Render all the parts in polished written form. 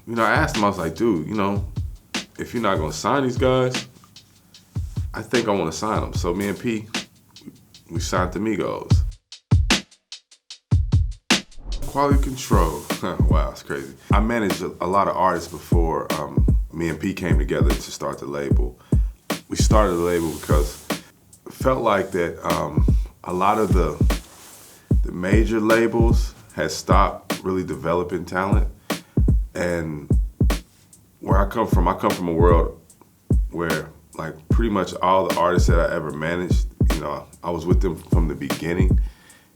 I asked him, I was like, dude, if you're not gonna sign these guys, I think I wanna sign them. So me and P, we signed the Migos. Quality control, wow, it's crazy. I managed a lot of artists before me and P came together to start the label. We started the label because it felt like that a lot of the major labels had stopped really developing talent. And where I come from a world where like pretty much all the artists that I ever managed, I was with them from the beginning.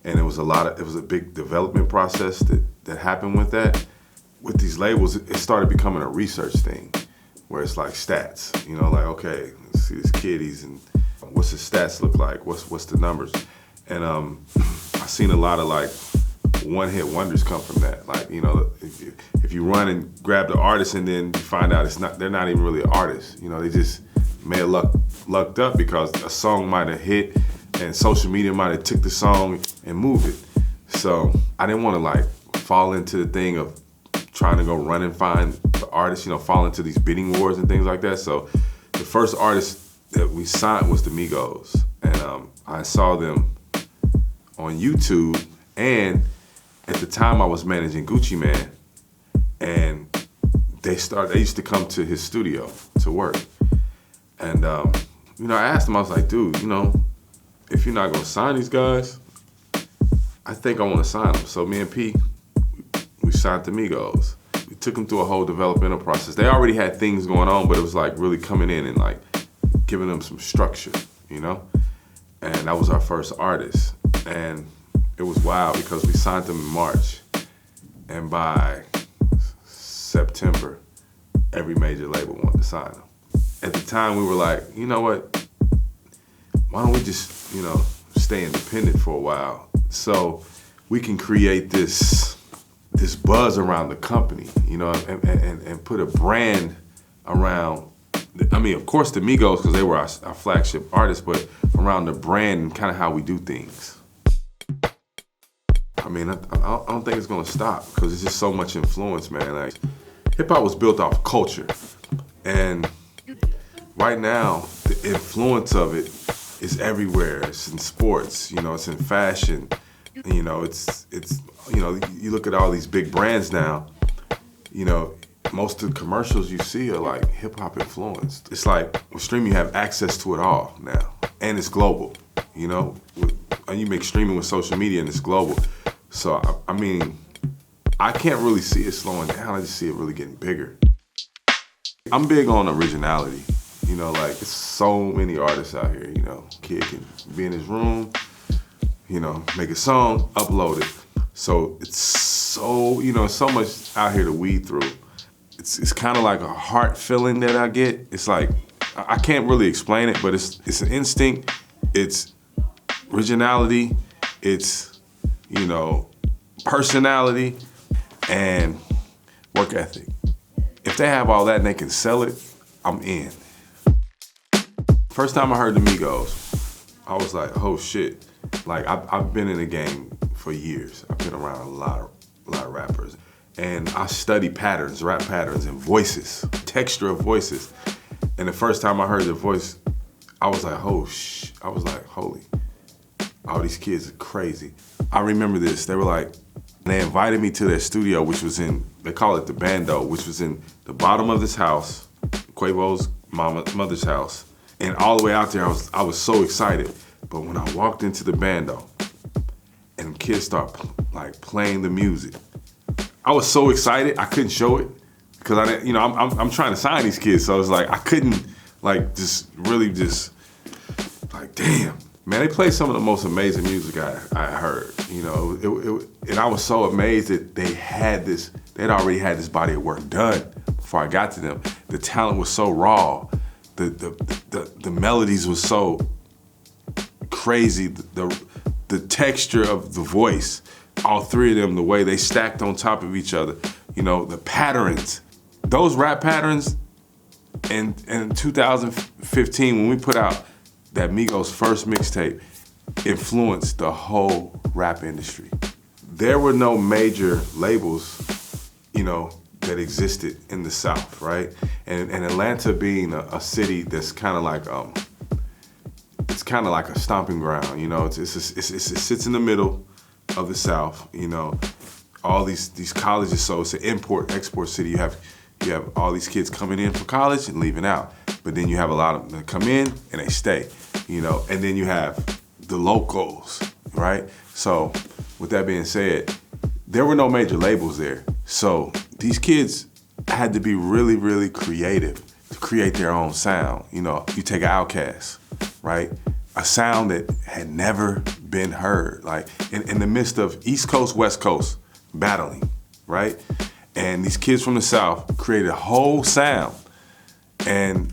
And it was a big development process that happened with that. With these labels, it started becoming a research thing where it's like stats, like, okay, let's see this kid, and what's his stats look like? What's the numbers? And I've seen a lot of like one-hit wonders come from that. Like, if you run and grab the artist and then you find out they're not even really artists. They just may have lucked up because a song might have hit and social media might have took the song and moved it. So I didn't want to like fall into the thing of trying to go run and find the artist, fall into these bidding wars and things like that. So the first artist that we signed was the Migos. And I saw them on YouTube, and at the time I was managing Gucci Mane, and they used to come to his studio to work. And I asked him, I was like, dude, if you're not gonna sign these guys, I think I wanna sign them. So me and P, we signed the Migos. We took them through a whole developmental process. They already had things going on, but it was like really coming in and like giving them some structure, And that was our first artist. And it was wild because we signed them in March. And by September, every major label wanted to sign them. At the time we were like, you know what? Why don't we just, stay independent for a while so we can create this buzz around the company, and put a brand around, of course the Migos because they were our flagship artists, but around the brand and kind of how we do things. I don't think it's gonna stop because it's just so much influence, man. Like, hip hop was built off culture, and right now the influence of it is everywhere. It's in sports, it's in fashion, it's you look at all these big brands now, most of the commercials you see are like hip hop influenced. It's like with streaming you have access to it all now, and it's global, and you make streaming with social media and it's global. So I can't really see it slowing down. I just see it really getting bigger. I'm big on originality. Like, it's so many artists out here, Kid can be in his room, make a song, upload it. So it's so, so much out here to weed through. It's kind of like a heart feeling that I get. It's like, I can't really explain it, but it's an instinct, it's originality, it's, personality, and work ethic. If they have all that and they can sell it, I'm in. First time I heard the Migos, I was like, oh shit. Like, I've been in the game for years. I've been around a lot of rappers. And I study patterns, rap patterns, and voices, texture of voices. And the first time I heard their voice, I was like, holy, all these kids are crazy. I remember this, they invited me to their studio, which was they call it the Bando, which was in the bottom of this house, Quavo's mother's house. And all the way out there, I was so excited. But when I walked into the Bando and kids start playing the music, I was so excited I couldn't show it because I'm trying to sign these kids, so it's like I couldn't damn, man, they played some of the most amazing music I heard. And I was so amazed that they'd already had this body of work done before I got to them. The talent was so raw. The melodies was so crazy. The texture of the voice, all three of them, the way they stacked on top of each other, the patterns. Those rap patterns in 2015 when we put out that Migos first mixtape influenced the whole rap industry. There were no major labels, that existed in the South, right? And Atlanta being a city that's kind of like, it's kind of like a stomping ground, you know? It sits in the middle of the South, you know? All these colleges, so it's an import-export city. You have all these kids coming in for college and leaving out. But then you have a lot of them that come in and they stay, you know? And then you have the locals, right? So with that being said, there were no major labels there. So these kids had to be really, really creative to create their own sound. You know, you take an Outkast, right? A sound that had never been heard, like in the midst of East Coast, West Coast battling, right? And these kids from the South created a whole sound. And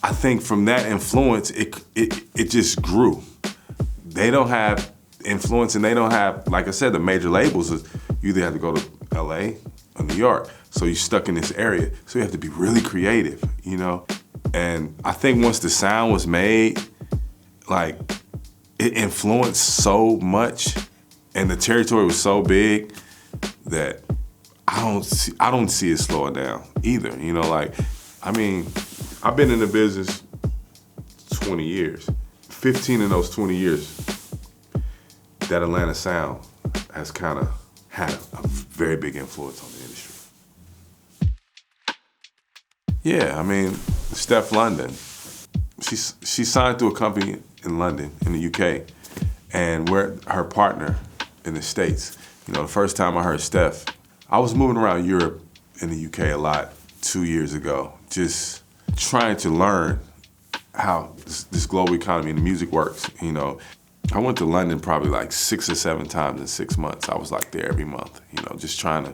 I think from that influence, it just grew. They don't have influence and they don't have, like I said, the major labels. You either have to go to LA or New York. So you're stuck in this area. So you have to be really creative, you know? And I think once the sound was made, like, it influenced so much and the territory was so big that I don't see it slowing down either. You know, like, I mean, I've been in the business 20 years. 15 of those 20 years, that Atlanta sound has kind of had a very big influence on the industry. Yeah, I mean, Steph London, she signed to a company in London, in the UK, and we're her partner in the States. You know, the first time I heard Steph, I was moving around Europe and the UK a lot 2 years ago, just trying to learn how this global economy and the music works, you know. I went to London probably like 6 or 7 times in 6 months. I was like there every month, you know, just trying to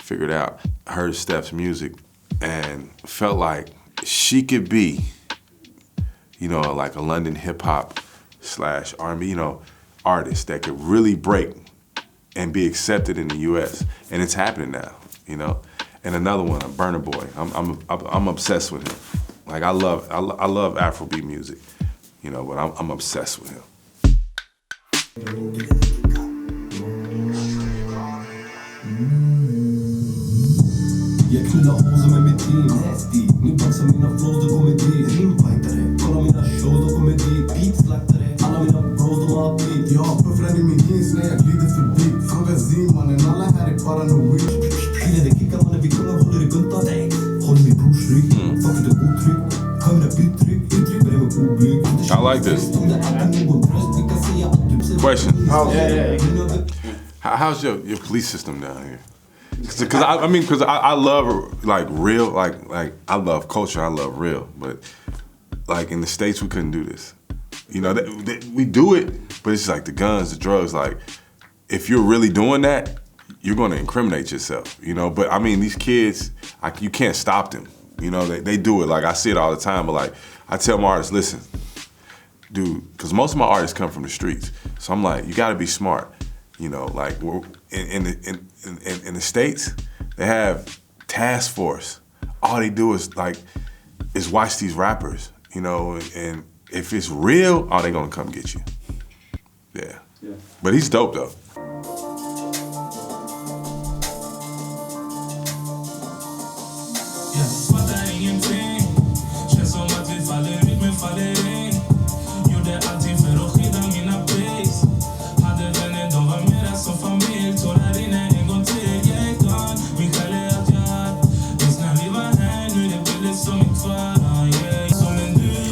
figure it out. I heard Steph's music and felt like she could be, you know, like a London hip hop / R&B, you know, artist that could really break and be accepted in the US. And it's happening now, you know. And another one, Burna Boy. I'm obsessed with him. Like I love Afrobeat music, you know, but I'm obsessed with him. Jag knullar hoser med mitt team, nasty. Ni baxar mina flows, då kommer dit. Rimfightare, kolla mina shows, då kommer dit. Beatslaktare, alla mina bros, de har beat. Jag har puffrar i min jeans när jag glider förbi. Fråga Z-mannen, alla här är bara no reach. Killen det kickar mannen, vi kungar håller i guntan. Håller min brors rygg, fuck det otrygg. Kamera byttryck, uttryck med mig oblyg. I like this. Question. How's your police system down here? Because I love like real, like I love culture, I love real, but like in the States we couldn't do this. You know, we do it, but it's like the guns, the drugs. Like if you're really doing that, you're going to incriminate yourself. You know, but I mean these kids, you can't stop them. You know, they do it. Like I see it all the time, but like I tell my artists, listen, dude, because most of my artists come from the streets, so I'm like, you got to be smart. You know, like in the States, they have task force. All they do is watch these rappers, you know, and if it's real, they gonna come get you. Yeah. But he's dope though.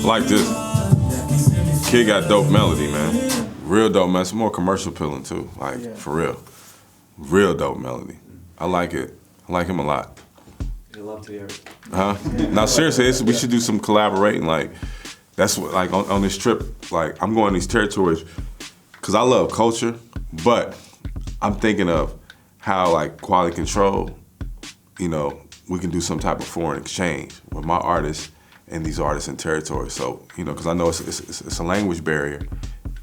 Like this. Kid got dope melody, man. Real dope, man. It's more commercial appealing too. Like for real. Real dope melody. I like it. I like him a lot. You love to hear it. Huh? Now seriously, we should do some collaborating. Like that's what, like on this trip, like I'm going to these territories because I love culture, but I'm thinking of how like quality control, you know, we can do some type of foreign exchange with my artists and these artists in territory. So, you know, because I know it's a language barrier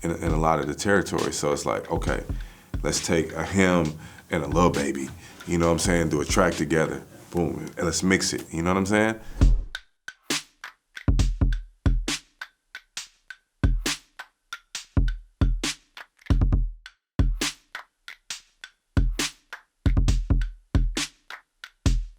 in a lot of the territory. So it's like, okay, let's take a him and a Lil Baby, you know what I'm saying, do a track together, boom, and let's mix it, you know what I'm saying?